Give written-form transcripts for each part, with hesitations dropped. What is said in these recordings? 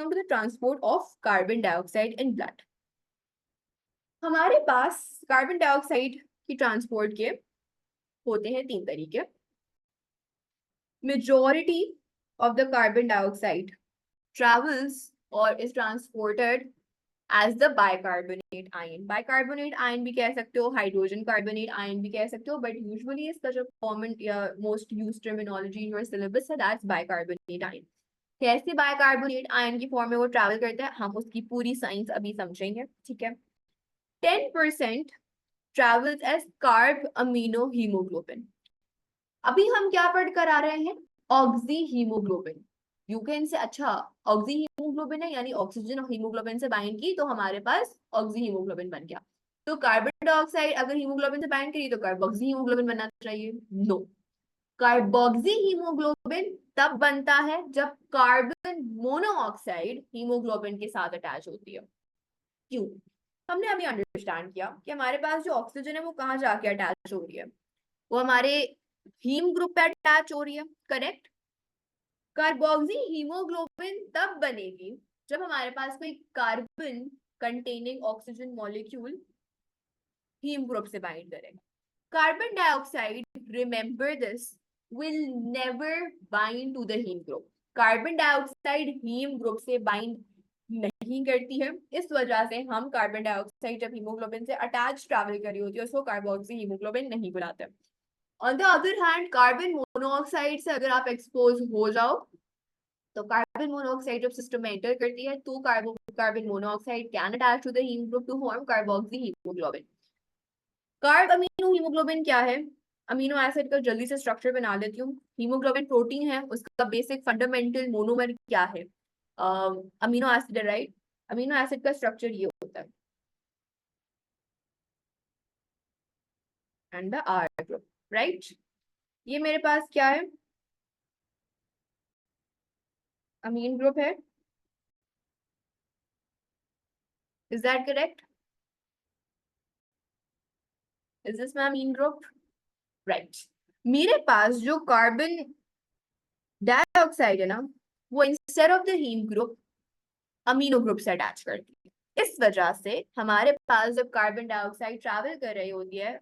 come to the transport of carbon dioxide in blood. हमारे पास carbon dioxide की transport के होते हैं 3 तरीके. Majority of the carbon dioxide travels or is transported as the bicarbonate ion. Bicarbonate ion भी कह सकते हो, हाइड्रोजन कार्बोनेट आयन भी कह सकते हो, बट यूजुअली इसका जो कॉमन या most used terminology in your syllabus है दैट्स बाइकार्बोनेट आयन. कैसे बाइकार्बोनेट आयन की फॉर्म में वो ट्रैवल करता है, हम उसकी पूरी साइंस अभी समझेंगे. ठीक है. 10% travels as carb amino hemoglobin. अभी हम क्या पढ़ कर आ रहे हैं, oxy haemoglobin. You can say अच्छा ऑक्सी हीमोग्लोबिन है यानी ऑक्सीजन हीमोग्लोबिन से बाइंड की तो हमारे पास ऑक्सी हीमोग्लोबिन बन गया. तो कार्बन डाइऑक्साइड अगर हीमोग्लोबिन से बाइंड करी तो कार्बोक्सी हीमोग्लोबिन बनना चाहिए. नो, कार्बोक्सी हीमोग्लोबिन तब बनता है जब कार्बन मोनोऑक्साइड हीमोग्लोबिन के साथ अटैच होती है. क्यों? हमने अभी अंडरस्टैंड किया कि हमारे पास जो ऑक्सीजन है वो कहाँ जाके अटैच हो रही है, वो हमारे हीम ग्रुप पे अटैच हो रही है. करेक्ट. कार्बोक्सी हीमोग्लोबिन तब बनेगी जब हमारे पास कोई carbon containing oxygen molecule haem group से बाइंड करेगा. Carbon dioxide, remember this, will never bind to the haem group. Carbon dioxide haem group से बाइंड नहीं करती है. इस वजह से हम कार्बन डाइऑक्साइड जब हीमोग्लोबिन से अटैच ट्रैवल कर रही होती है उसको कार्बोक्सी हीमोग्लोबिन नहीं बुलाते. On the other hand carbon monoxide से अगर आप एक्सपोज हो जाओ तो कार्बन मोनोऑक्साइड जब सिस्टम में एंटर करती है तो carbon monoxide can attach to the haem group to form carboxy haemoglobin. Carb amino haemoglobin क्या है, अमीनो एसिड का जल्दी से स्ट्रक्चर बना लेती हूँ. हीमोग्लोबिन प्रोटीन है, उसका बेसिक फंडामेंटल मोनोमर क्या है, अमीनो एसिड है. राइट. अमीनो एसिड का स्ट्रक्चर ये होता है and the R group. Right. ये मेरे पास क्या है, अमीन ग्रुप है. Is that correct? Is this my amine group? Right. मेरे पास जो कार्बन डाइऑक्साइड है ना वो instead of the haem group amino group से अटैच करती है. इस वजह से हमारे पास जब कार्बन डाइऑक्साइड ट्रैवल कर रही होती है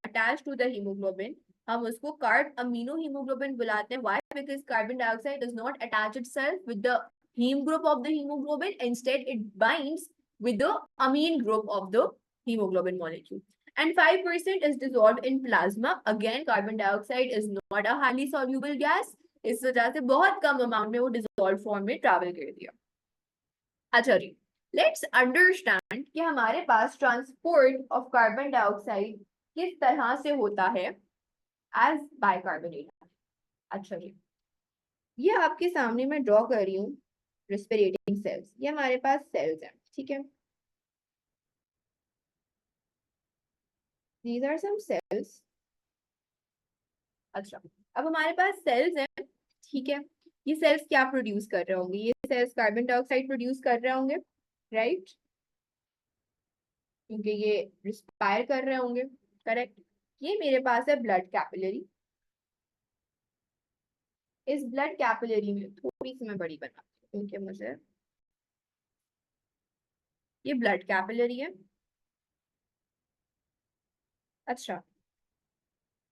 अटैच टू द हीमोग्लोबिन, हम उसको कार्ब अमीनो हीमोग्लोबिन बुलाते हैं. Why? Because carbon dioxide does not attach itself with the haem group of the haemoglobin, instead it binds with the amine group of the hemoglobin molecule. And 5% is dissolved in plasma. Again, carbon dioxide is not a highly soluble gas. इस वजह से बहुत कम amount में वो dissolve form में travel कर दिया. अच्छा जी, लेट्स अंडरस्टैंड कि हमारे पास ट्रांसपोर्ट ऑफ कार्बन डाइऑक्साइड किस तरह से होता है एज बाइकार्बोनेट. अच्छा जी, ये आपके सामने मैं ड्रॉ कर रही हूँ रेस्पिरेटिंग सेल्स. ये हमारे पास सेल्स हैं. ठीक है. These are some cells. अच्छा, अब हमारे पास सेल्स हैं. ठीक है. ये सेल्स क्या प्रोड्यूस कर रहे होंगे, ये सेल्स कार्बन डाइऑक्साइड प्रोड्यूस कर रहे होंगे. राइट. क्योंकि ये रिस्पायर कर रहे होंगे. करेक्ट. ये मेरे पास है ब्लड कैपिलरी. इस ब्लड कैपिलरी में थोड़ी सी मैं बड़ी बनाती हूँ क्योंकि मुझे, ये ब्लड कैपिलरी है. अच्छा,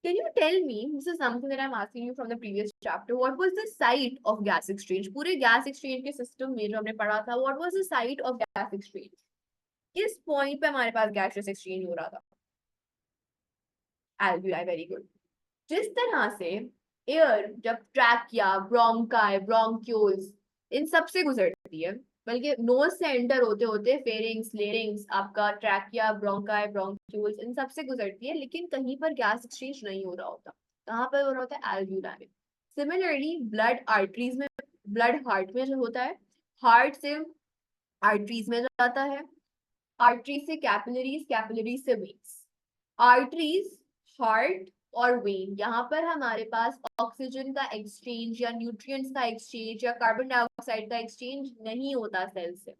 can you tell me, this is something that I'm asking you from the previous chapter, what was the site of gas exchange? पूरे gas exchange के system में जो हमने पढ़ा था, what was the site of gas exchange? किस point पे हमारे पास gaseous exchange हो रहा था? Alveoli, very good. जिस तरह से एयर जब ट्रैकिया, ब्रोंकाई, ब्रोंक्यूल्स इन सब से गुजरती है, बल्कि नोज से एंटर होते होते फेरिंग्स, लेरिंग्स, आपका ट्रैकिया, ब्रोंकाई, ब्रोंक्यूल्स इन सब से गुजरती है, लेकिन कहीं पर गैस एक्सचेंज नहीं हो रहा होता. कहाँ पर हो रहा होता है? एल्व्यूलाई में. सिमिलरली ब्लड आर्टरीज में, ब्लड हार्ट में जो होता है, हार्ट से आर्टरीज में जाता है, आर्टरी से कैपिलरीज, कैपिलरीज से वेन्स. आर्टरीज, हार्ट और वेन, यहाँ पर हमारे पास ऑक्सीजन का एक्सचेंज या न्यूट्रिएंट्स का एक्सचेंज या कार्बन डाइऑक्साइड का एक्सचेंज नहीं होता सेल से.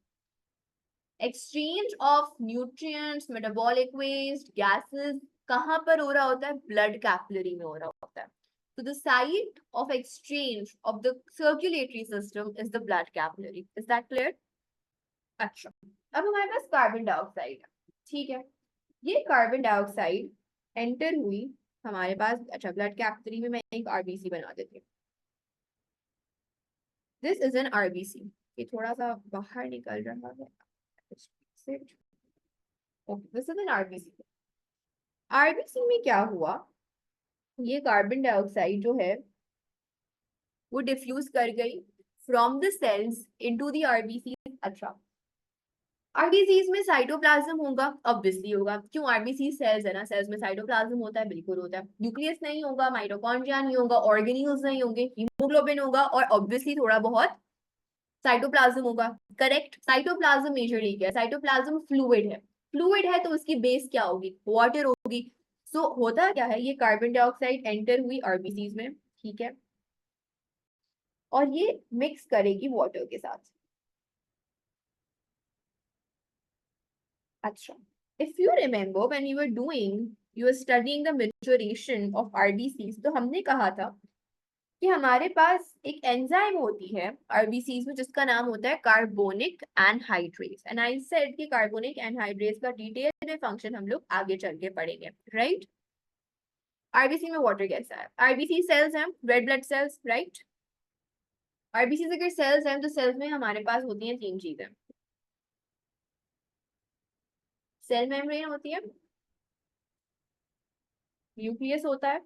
Exchange of nutrients, metabolic waste, gases कहाँ पर हो रहा होता है? ब्लड कैपिलरी में हो रहा होता है. So the site of exchange of the circulatory system is the blood capillary. Is that clear? अच्छा, अब हमारे पास कार्बन डाइऑक्साइड है, ठीक है। ये कार्बन डाइऑक्साइड एंटर हुई हमारे पास, अच्छा ब्लड कैपिलरी में मैं एक आरबीसी बना देती हूँ। This is an RBC. ये थोड़ा सा बाहर निकल रहा है, okay this is an RBC. RBC में क्या हुआ, ये कार्बन डाइऑक्साइड जो है वो डिफ्यूज कर गई from the cells into the RBC. अच्छा, आरबीसीज में साइटोप्लाज्म होगा, ऑब्वियसली होगा, क्यों, आरबीसी सेल्स है ना, सेल्स में साइटोप्लाज्म होता है, बिल्कुल होता है। न्यूक्लियस नहीं होगा, माइटोकॉन्ड्रिया नहीं होगा, ऑर्गेन्यूल्स नहीं होंगे, हीमोग्लोबिन होगा और ऑब्वियसली थोड़ा बहुत साइटोप्लाज्म होगा। करेक्ट, साइटोप्लाज्म मेजरली क्या है, साइटोप्लाज्म फ्लूइड है। फ्लूइड है तो उसकी बेस क्या होगी, वाटर होगी। सो होता क्या है, ये कार्बन डाइऑक्साइड एंटर हुई आरबीसीज में, ठीक है, और ये मिक्स करेगी वाटर के साथ। अच्छा, if you remember when you were studying the maturation of RBCs, तो हमने कहा था कि हमारे पास एक एंजाइम होती है आरबीसीज में जिसका नाम होता है carbonic anhydrase, and I said कि कार्बोनिक एनहाइड्रेज का डिटेल में फंक्शन हम लोग आगे चल के पढ़ेंगे, राइट। आरबीसी में वाटर कैसा है, आरबीसी सेल्स हैं, red blood cells, right. RBC अगर सेल्स हैं तो सेल्स में हमारे पास होती हैं तीन चीजें। सेल मेम्ब्रेन होती है, न्यूक्लियस होता है,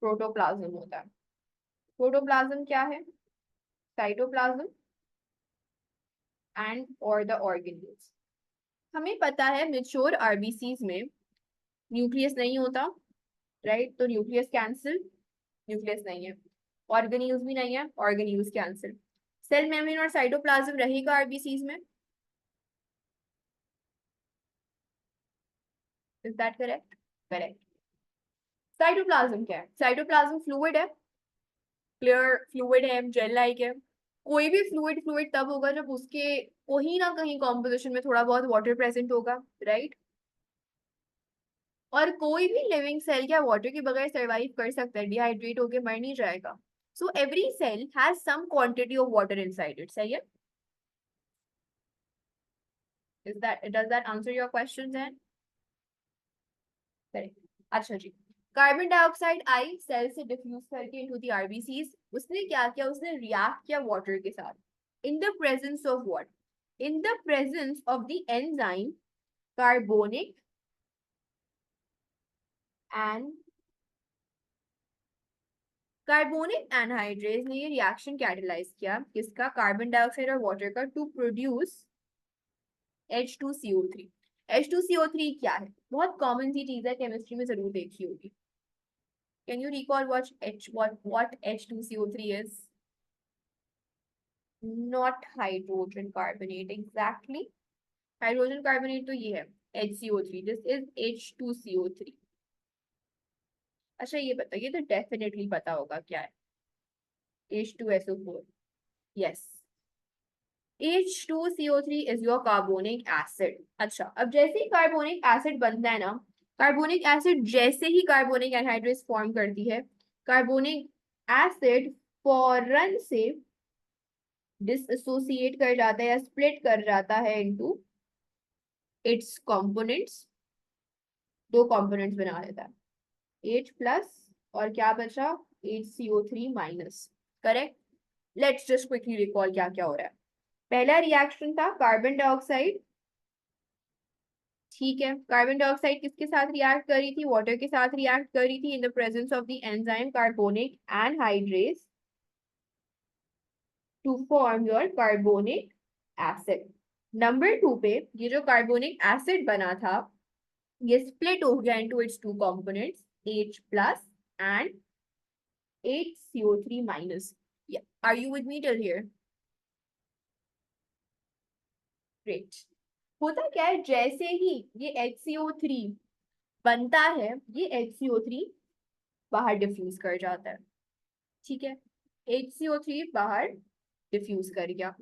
प्रोटोप्लाज्म होता है। प्रोटोप्लाज्म क्या है, साइटोप्लाज्म एंड और द ऑर्गेन्यूल्स। हमें पता है मेच्योर आरबीसीज में न्यूक्लियस नहीं होता, राइट, तो न्यूक्लियस कैंसिल, न्यूक्लियस नहीं है, ऑर्गेन्यूल्स भी नहीं है, ऑर्गेन्यूल्स कैंसिल। सेल मेम्ब्रेन और साइटोप्लाज्म रहेगा आरबीसीज में, is that correct? Correct. Cytoplasm क्या है, साइटोप्लाज्म फ्लूइड है, क्लियर, फ्लूइड है, जेल लाइक है। कोई भी फ्लूइड फ्लूइड तब होगा जब उसके कहीं ना कहीं कॉम्पोजिशन में थोड़ा बहुत वाटर प्रेजेंट होगा, राइट। और कोई भी लिविंग सेल क्या वाटर के बगैर सरवाइव कर सकता है, डिहाइड्रेट होके मर नहीं जाएगा। So every cell has some quantity of water inside it, सही है। Is that, does that answer your question then? Correct. अच्छा जी, कार्बन डाइऑक्साइड आई सेल से डिफ्यूज करके इनटू द आरबीसीज, उसने क्या किया, उसने रिएक्ट किया वाटर के साथ, in the presence of what, in the presence of the enzyme carbonic and carbonic anhydrase ने ये रिएक्शन कैटलाइज किया किसका, कार्बन डाइऑक्साइड और वाटर का, टू प्रोड्यूस H2CO3। H2CO3 क्या है, बहुत कॉमन सी चीज है, केमिस्ट्री में जरूर देखी होगी। Can you recall what H2CO3 is? Not hydrogen carbonate, exactly. Hydrogen carbonate तो ये है HCO3, दिस इज H2CO3। अच्छा ये बताइए, तो डेफिनेटली पता होगा क्या है, H2SO4, yes, H2CO3 is your carbonic acid। अच्छा, अब जैसे ही कार्बोनिक एसिड बनता है ना, कार्बोनिक एसिड जैसे ही कार्बोनिक एनहाइड्रेज फॉर्म करती है, कार्बोनिक एसिड फौरन से डिसएसोसिएट कर जाता है या स्प्लिट कर जाता है इनटू इट्स कंपोनेंट्स, दो कंपोनेंट्स बना लेता है, H प्लस और क्या बचा, HCO3 minus, correct. Let's just quickly recall क्या क्या हो रहा है। पहला रिएक्शन था कार्बन डाइऑक्साइड, ठीक है, कार्बन डाइऑक्साइड किसके साथ रिएक्ट कर रही थी, वाटर के साथ रिएक्ट कर रही थी, in the presence of the enzyme carbonic anhydrase to form your carbonic acid. Number 2 पे ये जो कार्बोनिक एसिड बना था ये स्प्लिट हो गया into its two components, H plus and HCO3 minus. Are you with me till here? Great. होता क्या है, जैसे ही ये HCO3 बनता है, ये HCO3 बाहर डिफ्यूज कर जाता है, ठीक है, HCO3 बाहर डिफ्यूज कर गया,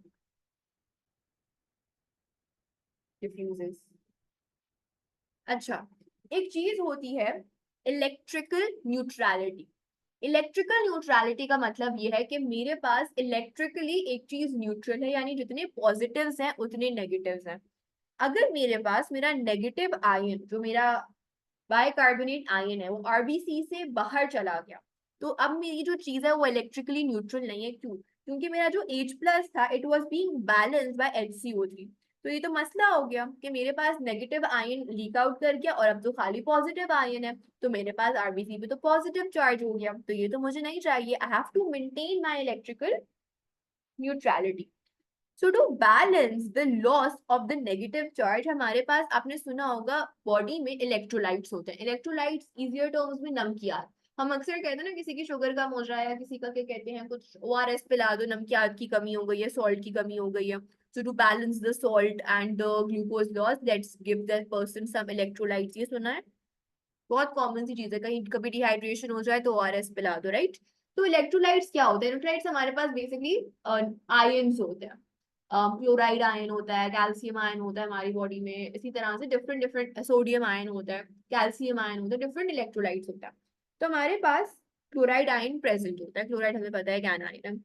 डिफ्यूजेस। अच्छा, एक चीज होती है इलेक्ट्रिकल न्यूट्रलिटी। इलेक्ट्रिकल न्यूट्रलिटी का मतलब ये है कि मेरे पास इलेक्ट्रिकली एक चीज न्यूट्रल है, यानी जितने पॉजिटिव्स हैं उतने नेगेटिव्स हैं। अगर मेरे पास मेरा नेगेटिव आयन, जो मेरा बाइकार्बोनेट आयन है, वो आरबीसी से बाहर चला गया, तो अब मेरी जो चीज है वो इलेक्ट्रिकली न्यूट्रल नहीं है। क्यों? क्योंकि मेरा जो H प्लस था, it was being balanced bye HCO3। तो ये तो मसला हो गया कि मेरे पास नेगेटिव आयन लीक आउट कर गया और अब तो खाली पॉजिटिव आयन है, तो मेरे पास आरबीसी पे तो पॉजिटिव चार्ज हो गया, तो ये तो मुझे नहीं चाहिए। I have to maintain my electrical neutrality. So to balance the loss of the negative charge, हमारे पास, आपने सुना होगा, बॉडी में इलेक्ट्रोलाइट्स होते हैं। इलेक्ट्रोलाइट्स इजियर टर्म्स में नमकियात। हम अक्सर कहते हैं ना, किसी की शुगर कम हो रहा है या किसी का, क्या कहते हैं, कुछ ओआरएस पिला दो, नमकियात की कमी हो गई है, सॉल्ट की कमी हो गई है। So to balance the salt and the glucose loss, let's give that person some electrolytes. ये सुना है? बहुत कॉमन सी चीज है, कहीं कभी डिहाइड्रेशन हो जाए तो ओआरएस पिला दो, राइट? तो इलेक्ट्रोलाइट्स क्या होते हैं? इलेक्ट्रोलाइट्स हमारे पास बेसिकली आयंस होते हैं। क्लोराइड आयन होता है, कैल्शियम आयन होता है हमारी बॉडी में, इसी तरह से डिफरेंट डिफरेंट, सोडियम आयन होता है, कैल्शियम आयन होता है, डिफरेंट इलेक्ट्रोलाइट्स होता है। तो हमारे पास क्लोराइड आयन प्रेजेंट होता है। क्लोराइड हमें पता है क्या आयन है।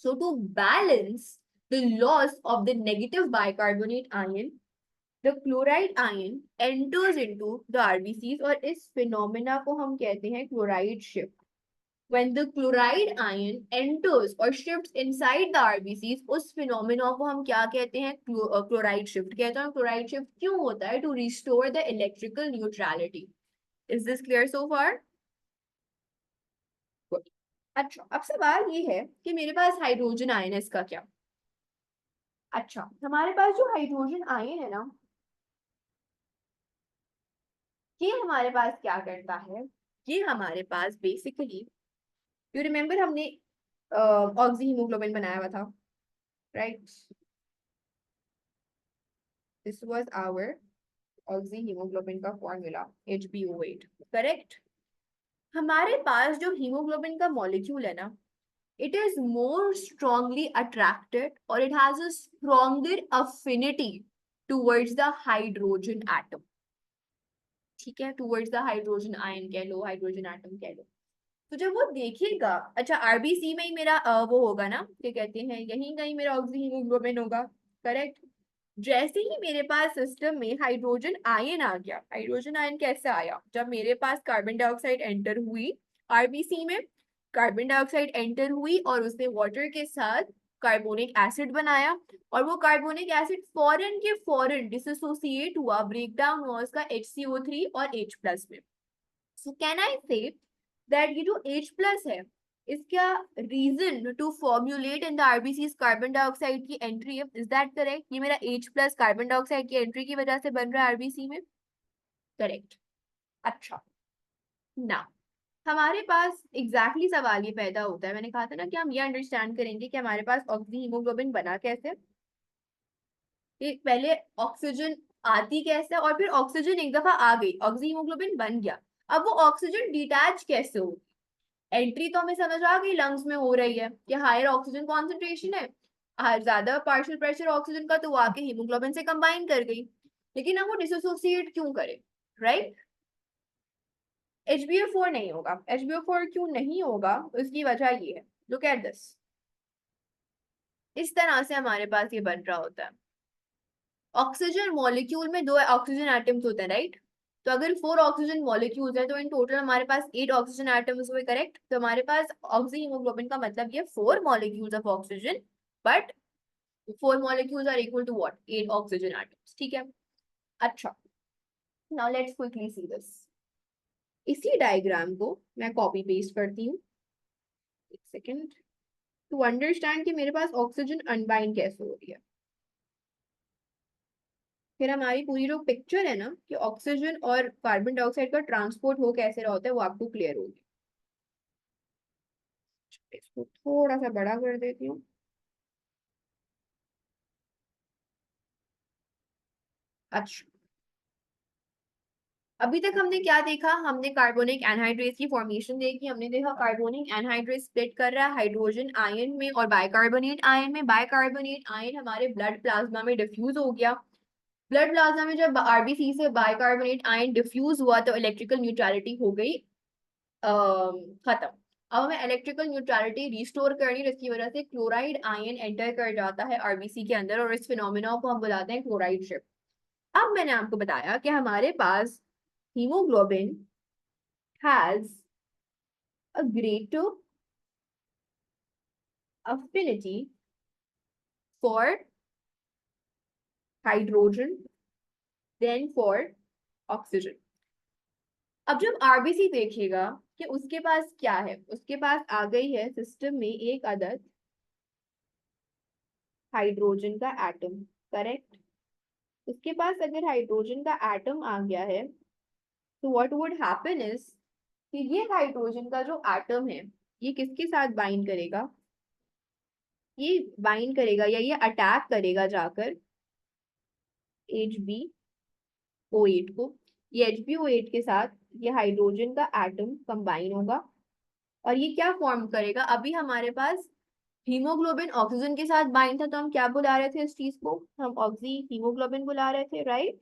So to balance the loss of the negative bicarbonate ion, the chloride ion enters into the RBCs, और इस फिनोमेना को हम कहते हैं chloride shift. When the chloride ion enters or shifts inside the RBCs, उस phenomena को हम क्या कहते हैं? क्लोराइड शिफ्ट कहते हैं। क्लोराइड शिफ्ट क्यों होता है? To restore the electrical neutrality. Is this clear so far? अच्छा, अब सवाल ये है कि मेरे पास हाइड्रोजन आयन है, इसका क्या? अच्छा, हमारे पास जो हाइड्रोजन आयन है ना, ये हमारे पास क्या करता है? ये हमारे पास बेसिकली, यू रिमेम्बर, हमने ऑक्सी हीमोग्लोबिन बनाया हुआ था, right? This was our oxy haemoglobin का फॉर्मूला, HbO8, करेक्ट? हमारे पास जो हीमोग्लोबिन का मॉलिक्यूल है ना, it is more strongly attracted और it has a stronger affinity towards the hydrogen atom. ठीक है, टुवर्ड्स द हाइड्रोजन आयन कह लो, हाइड्रोजन एटम कह लो। तो जब वो देखेगा, अच्छा आरबीसी में ही मेरा वो होगा ना, क्या कहते हैं, यहीं कहीं मेरा ऑक्सी हीमोग्लोबिन होगा, करेक्ट? जैसे ही मेरे पास सिस्टम में हाइड्रोजन आयन आ गया, हाइड्रोजन आयन कैसे आया? जब मेरे पास कार्बन डाइऑक्साइड एंटर हुई आरबीसी में, कार्बन डाइऑक्साइड एंटर हुई और उसने वाटर के साथ कार्बोनिक एसिड बनाया, और वो कार्बोनिक एसिड फॉरन के फॉरन डिसोसिएट हुआ, ब्रेक डाउन हुआ उसका HCO3 और H प्लस में। So can I say that ये जो H प्लस है, इसका reason to formulate in the RBC carbon dioxide की एंट्री है? Is that correct? ये मेरा H प्लस कार्बन डाइऑक्साइड की एंट्री की वजह से बन रहा है आरबीसी में, करेक्ट? अच्छा, ना, हमारे पास एग्जैक्टली exactly सवाल ये पैदा होता है, मैंने कहा था ना कि हम ये अंडरस्टैंड करेंगे कि हमारे पास ऑक्सी हीमोग्लोबिन बना कैसे, कि पहले ऑक्सीजन आती कैसे, और फिर ऑक्सीजन एक दफा आ गई, ऑक्सी हीमोग्लोबिन बन गया, अब वो ऑक्सीजन डिटैच कैसे होगी? एंट्री तो हमें समझ आ गई, लंग्स में हो रही है कि हायर ऑक्सीजन कॉन्सेंट्रेशन है, ज्यादा पार्शियल प्रेशर ऑक्सीजन का, तो वो आके हीमोग्लोबिन से कंबाइन कर गई, लेकिन अब वो डिसोसिएट क्यों करे, राइट? HbO4 नहीं होगा। HbO4 क्यों नहीं होगा? उसकी वजह ये है, लुक एट दिस, इस तरह से हमारे पास ये बन रहा होता है। ऑक्सीजन मॉलिक्यूल में 2 ऑक्सीजन एटम्स होते हैं, राइट? तो अगर 4 ऑक्सीजन मॉलिक्यूल्स हैं तो इन टोटल हमारे पास 8 ऑक्सीजन एटम्स हुए, करेक्ट? तो हमारे पास ऑक्सी हीमोग्लोबिन का मतलब ये 4 molecules of oxygen, but 4 molecules are equal to what? 8 oxygen atoms, ठीक है? अच्छा, now let's quickly see this. इसी डायग्राम को मैं कॉपी पेस्ट करती हूँ, एक सेकेंड, टू अंडरस्टैंड कि मेरे पास ऑक्सीजन अनबाइंड कैसे हो रही है। फिर हमारी पूरी जो पिक्चर है ना, कि ऑक्सीजन और कार्बन डाइऑक्साइड का ट्रांसपोर्ट हो कैसे रहा होता है, वो आपको क्लियर होगी। इसको थोड़ा सा बड़ा कर देती हूँ। अच्छा, अभी तक हमने क्या देखा? हमने कार्बोनिक एनहाइड्रेस की फॉर्मेशन देखी, हमने देखा कार्बोनिक एनहाइड्रेस स्प्लिट कर रहा है हाइड्रोजन आयन में और बाइकार्बोनेट आयन में। बाइकार्बोनेट आयन हमारे ब्लड प्लाज्मा में डिफ्यूज हो गया, ब्लड प्लाज्मा में जब आरबीसी से बाइकार्बोनेट आयन डिफ्यूज हुआ तो इलेक्ट्रिकल न्यूट्रलिटी हो गई खत्म। अब हमें इलेक्ट्रिकल न्यूट्रलिटी रिस्टोर करनी है, जिसकी वजह से क्लोराइड आयन एंटर कर जाता है आरबीसी के अंदर और इस फिनोमिना को हम बुलाते हैं क्लोराइड शिफ्ट। अब मैंने आपको बताया कि हमारे पास haemoglobin has a greater affinity for hydrogen than for oxygen। अब जब आरबीसी देखिएगा कि उसके पास क्या है, उसके पास आ गई है सिस्टम में एक अदद हाइड्रोजन का एटम। करेक्ट। उसके पास अगर हाइड्रोजन का एटम आ गया है तो व्हाट वुड हैपन इज कि ये हाइड्रोजन का जो एटम है ये किसके साथ बाइंड करेगा, ये बाइंड करेगा या ये अटैक करेगा जाकर HbO8 को। ये HbO8 के साथ ये हाइड्रोजन का एटम कंबाइन होगा और ये क्या फॉर्म करेगा, अभी हमारे पास हीमोग्लोबिन ऑक्सीजन के साथ बाइंड था तो हम क्या बुला रहे थे इस चीज को, हम ऑक्सी हीमोग्लोबिन बुला रहे थे, राइट।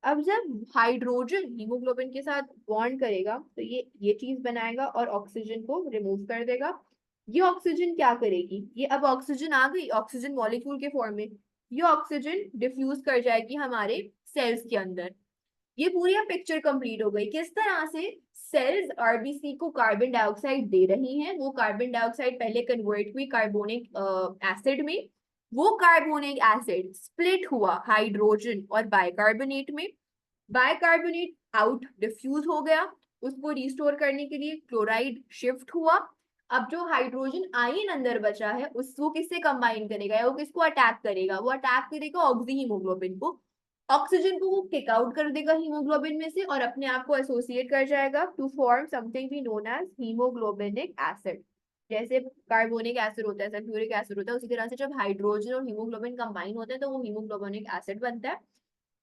अब जब हाइड्रोजन हीमोग्लोबिन के साथ बॉन्ड करेगा तो ये चीज बनाएगा और ऑक्सीजन को रिमूव कर देगा। ये ऑक्सीजन क्या करेगी, ये अब ऑक्सीजन आ गई ऑक्सीजन मॉलिक्यूल के फॉर्म में, ये ऑक्सीजन डिफ्यूज कर जाएगी हमारे सेल्स के अंदर। ये पूरी पिक्चर कंप्लीट हो गई। किस तरह से सेल्स आरबीसी को कार्बन डाइऑक्साइड दे रही हैं, वो कार्बन डाइऑक्साइड पहले कन्वर्ट हुई कार्बोनिक एसिड में, वो कार्बोनिक एसिड स्प्लिट हुआ हाइड्रोजन और बाइकार्बोनेट में, बाइकार्बोनेट आउट डिफ्यूज हो गया, उसको रिस्टोर करने के लिए क्लोराइड शिफ्ट हुआ। अब जो हाइड्रोजन आयन अंदर बचा है उसको किससे कंबाइन करेगा या वो किसको अटैक करेगा, वो अटैक करेगा ऑक्सी हीमोग्लोबिन को। ऑक्सीजन को वो किक आउट कर देगा हीमोग्लोबिन में से और अपने आप को एसोसिएट कर जाएगा to form something we known as haemoglobinic acid. जैसे कार्बोनिक एसिड होता है, सल्फ्यूरिक एसिड होता है, उसी तरह से जब हाइड्रोजन और हीमोग्लोबिन कंबाइन होते हैं तो वो हीमोग्लोबिनिक एसिड बनता है।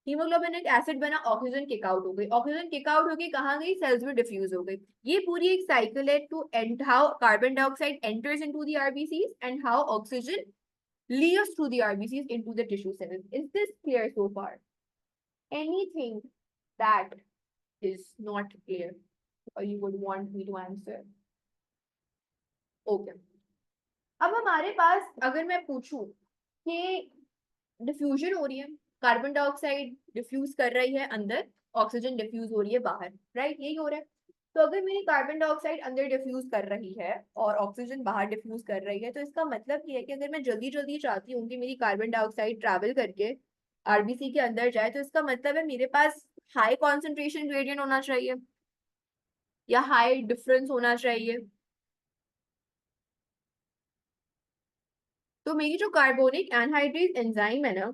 हीमोग्लोबिनिक एसिड बना, ऑक्सीजन किक आउट हो गई, ऑक्सीजन किक आउट होगी कहाँ गई, सेल्स में डिफ्यूज हो गई। ये पूरी एक साइकिल है to end how carbon dioxide enters into the RBCs and how oxygen leaves through the RBCs into the tissue cells. Is this clear so far? Anything that is not clear or you would want me to answer? Okay. अब हमारे पास अगर मैं पूछूं कि diffusion हो रही है, carbon dioxide diffuse कर रही है अंदर, ऑक्सीजन डिफ्यूज हो रही है बाहर, राइट, यही हो रहा है। तो अगर मेरी कार्बन डाइऑक्साइड अंदर डिफ्यूज कर रही है और ऑक्सीजन बाहर डिफ्यूज कर रही है तो इसका मतलब ये है कि अगर मैं जल्दी जल्दी चाहती हूँ कि मेरी कार्बन डाइऑक्साइड ट्रैवल करके आरबीसी के अंदर जाए तो इसका मतलब है मेरे पास हाई कॉन्सेंट्रेशन ग्रेडियंट होना चाहिए या हाई डिफरेंस होना चाहिए। तो मेरी जो कार्बोनिक एनहाइड्रेज एंजाइम है ना,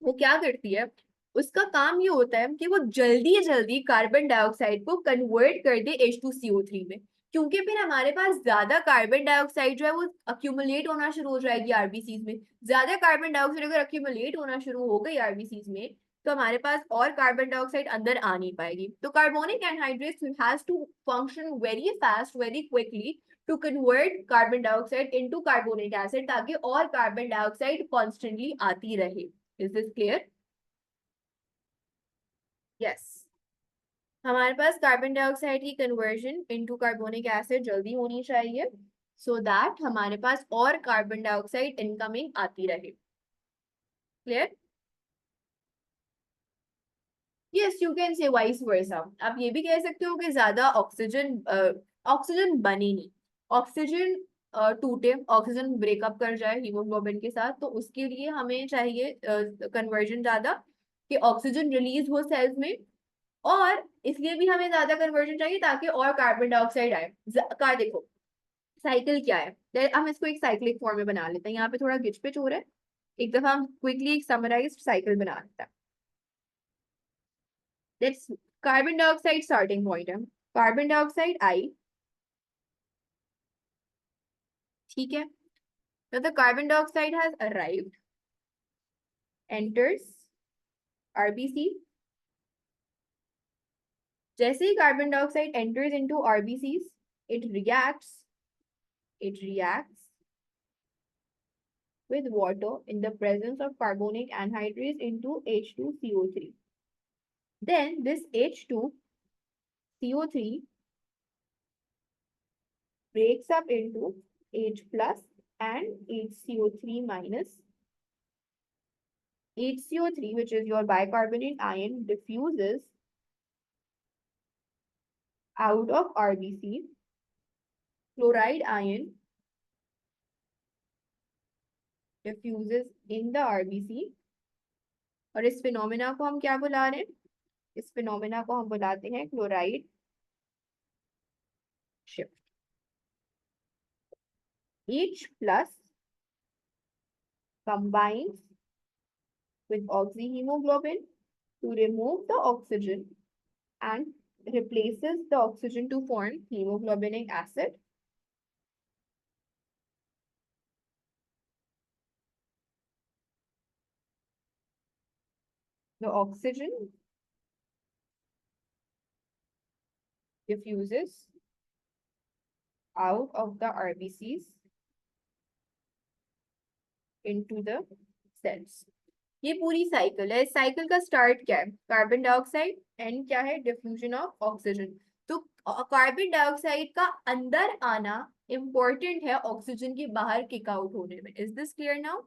वो क्या करती है, उसका काम ये होता है कि वो जल्दी जल्दी कार्बन डाइऑक्साइड को कन्वर्ट कर दे H2CO3 में। क्योंकि फिर हमारे पास ज्यादा कार्बन डाइऑक्साइड जो है वो अक्यूमुलेट होना शुरू हो जाएगी आरबीसीज में। ज्यादा कार्बन डाइऑक्साइड अगर अक्यूमुलेट होना शुरू हो गई आरबीसीज में तो हमारे पास और कार्बन डाइऑक्साइड अंदर आ नहीं पाएगी। तो carbonic anhydrase has to function very fast very quickly to convert carbon dioxide into carbonic acid ताकि और कार्बन डाइऑक्साइड कॉन्स्टेंटली आती रहे। Is this clear? यस। हमारे पास कार्बन डाइऑक्साइड की कन्वर्जन इनटू कार्बोनिक एसिड जल्दी होनी चाहिए सो दैट हमारे पास और कार्बन डाइऑक्साइड इनकमिंग आती रहे। Clear? Yes, you can say vice versa. आप ये भी कह सकते हो कि ज्यादा ऑक्सीजन ऑक्सीजन बने नहीं, ऑक्सीजन टूटे, ऑक्सीजन ब्रेकअप कर जाए हीमोग्लोबिन के साथ, तो उसके लिए हमें चाहिए कन्वर्जन ज्यादा कि ऑक्सीजन रिलीज हो सेल्स में। और इसलिए भी हमें ज्यादा कन्वर्जन चाहिए ताकि और कार्बन डाइऑक्साइड आए। का देखो साइकिल क्या है, हम इसको एक साइक्लिक फॉर्म में बना लेते हैं, यहाँ पे थोड़ा गिच पिच हो रहा है, एक दफा हम क्विकली एक समराइज्ड साइकिल बना लेते हैं। That's carbon dioxide starting point है, कार्बन डाइऑक्साइड आई, ठीक है। तो the carbon dioxide has arrived, enters RBC. जैसे ही carbon dioxide enters into RBCs, it reacts, it reacts with water in the presence of carbonic anhydrase into H2CO3. Then this H2CO3 breaks up into H plus and HCO3 minus. HCO3, which is your bicarbonate ion, diffuses out of RBC. Chloride ion diffuses in the RBC. और इस phenomena को हम क्या बुला रहे हैं? इस phenomena को हम बुलाते हैं chloride shift. H plus combines with oxyhemoglobin to remove the oxygen and replaces the oxygen to form hemoglobinic acid. The oxygen diffuses out of the RBCs into the cells. ये पूरी साइकिल है. इस cycle का start क्या है? Carbon dioxide. And क्या है? Diffusion of oxygen. तो कार्बन डाइऑक्साइड का अंदर आना इंपॉर्टेंट है ऑक्सीजन के बाहर किक आउट होने में. Is this clear now?